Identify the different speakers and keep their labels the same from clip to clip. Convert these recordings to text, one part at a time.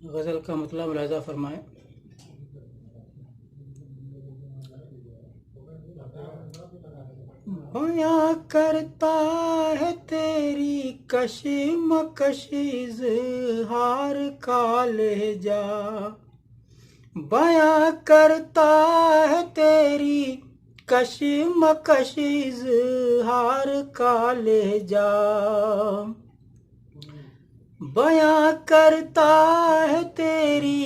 Speaker 1: गज़ल का मतलब मुलाज़ा फरमाएं। बयां करता है तेरी कशिमकश इज़हार का लहजा, बयां करता है तेरी कशिमकश इज़हार का लहजा, बयां करता है तेरी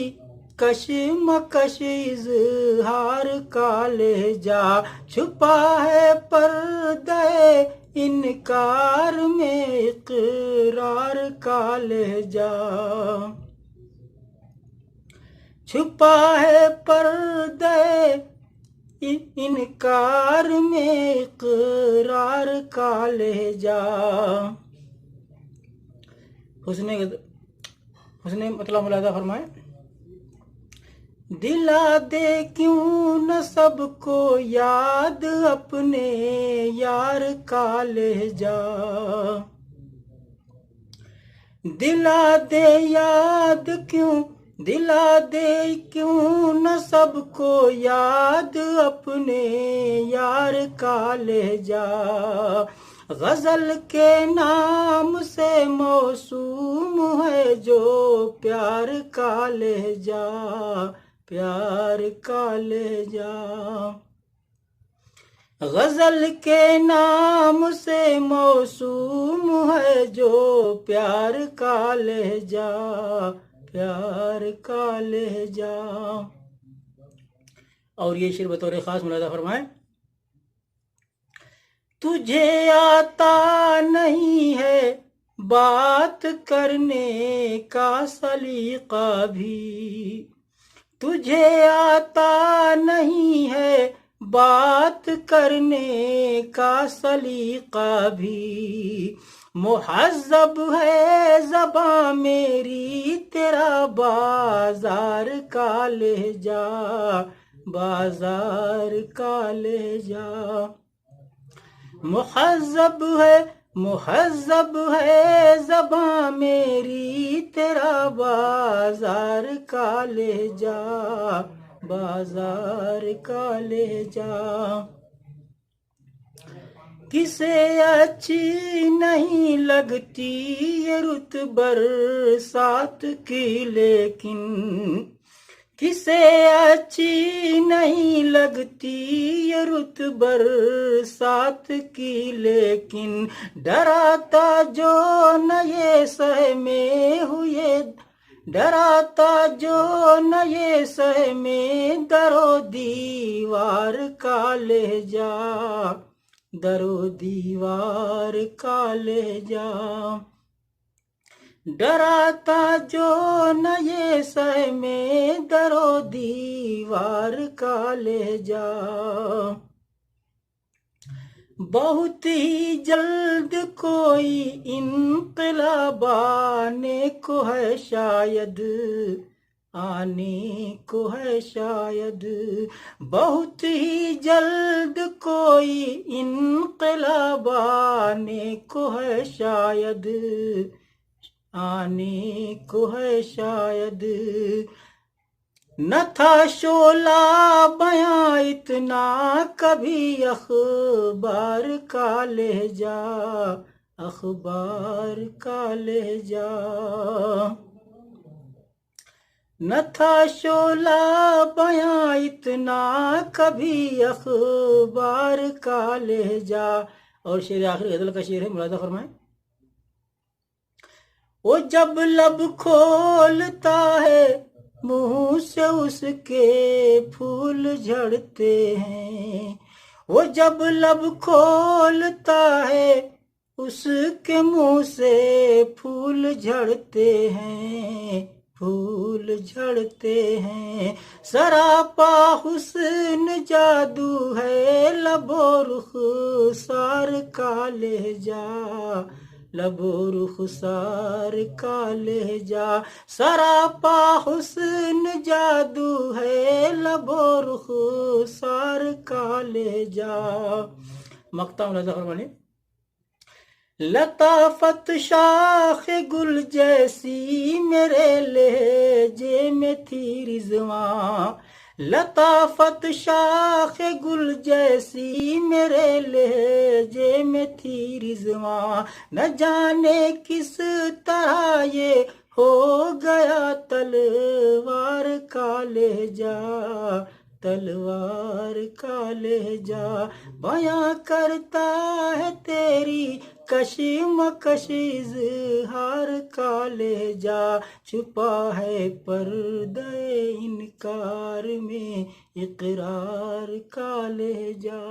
Speaker 1: कशिमकश इज़हार का लहजा, छुपा है पर्दे इनकार में इक़रार का लहजा, छुपा है पर्दे इनकार में इक़रार का लहजा। हुस्ने मतलब मुलाज़ा फरमाए। दिला दे क्यों न सबको याद अपने यार का लहजा, दिला दे याद क्यों, दिला दे क्यों न सबको याद अपने यार का लहजा, गज़ल के नाम से मौसूम है जो प्यार का लहजा, प्यार का लहजा, गज़ल के नाम से मौसूम है जो प्यार का लहजा, प्यार का लहजा। और ये शेर बतौर ख़ास मुलाज़ा फरमाएं। तुझे आता नहीं है बात करने का सलीका भी, तुझे आता नहीं है बात करने का सलीका भी, मुहज़्ज़ब है ज़बां मेरी तेरा बाज़ार का लहजा, बाज़ार का लहजा, मुहज़्ज़ब है ज़बां मेरी तेरा बाज़ार का लहजा, बाज़ार का लहजा। किसे अच्छी नहीं लगती ये रुत बरसात की, लेकिन किसे अच्छी नहीं लगती ये रुत बरसात की, लेकिन डराता जो न ये सहमे हुए, डराता जो न ये सहमे दरो दीवार का लहजा, दरो दीवार का लहजा, डराता जो न ये सहमे दरो दीवार का लहजा, बहुत ही जल्द कोई इनक़लाब आने को है शायद, आने को है शायद, बहुत ही जल्द कोई इनक़लाब आने को है शायद, आने को है शायद। न था शोला बयां इतना कभी अखबार का लहजा, अखबार का लहजा, न था शोला बयां इतना कभी अखबार का लहजा। और शेर आखिरी गज़ल का शेर है, मुलाज़ा फरमाएं। वो जब लब खोलता है मुंह से उसके फूल झड़ते हैं, वो जब लब खोलता है उसके मुंह से फूल झड़ते हैं, फूल झड़ते हैं। सरापा हुस्न जादू है लबो रुखसार का लहजा, लबो रुखसार का लहजा, सरापा हुस्न जादू है लबो रुखसार का लहजा। मक्ता मुलाज़ा फरमाने। लताफत शाख गुल जैसी मेरे लहजे लहजे में थी रिजवां, लताफत शाख गुल जैसी मेरे लहजे में थी रिजवां, न जाने किस तरह ये हो गया तलवार का लहजा, तलवार का लहजा बयां करता है तेरी कशिमकश इज़हार का लहजा, छुपा है पर्दे इनकार में इकरार का लहजा।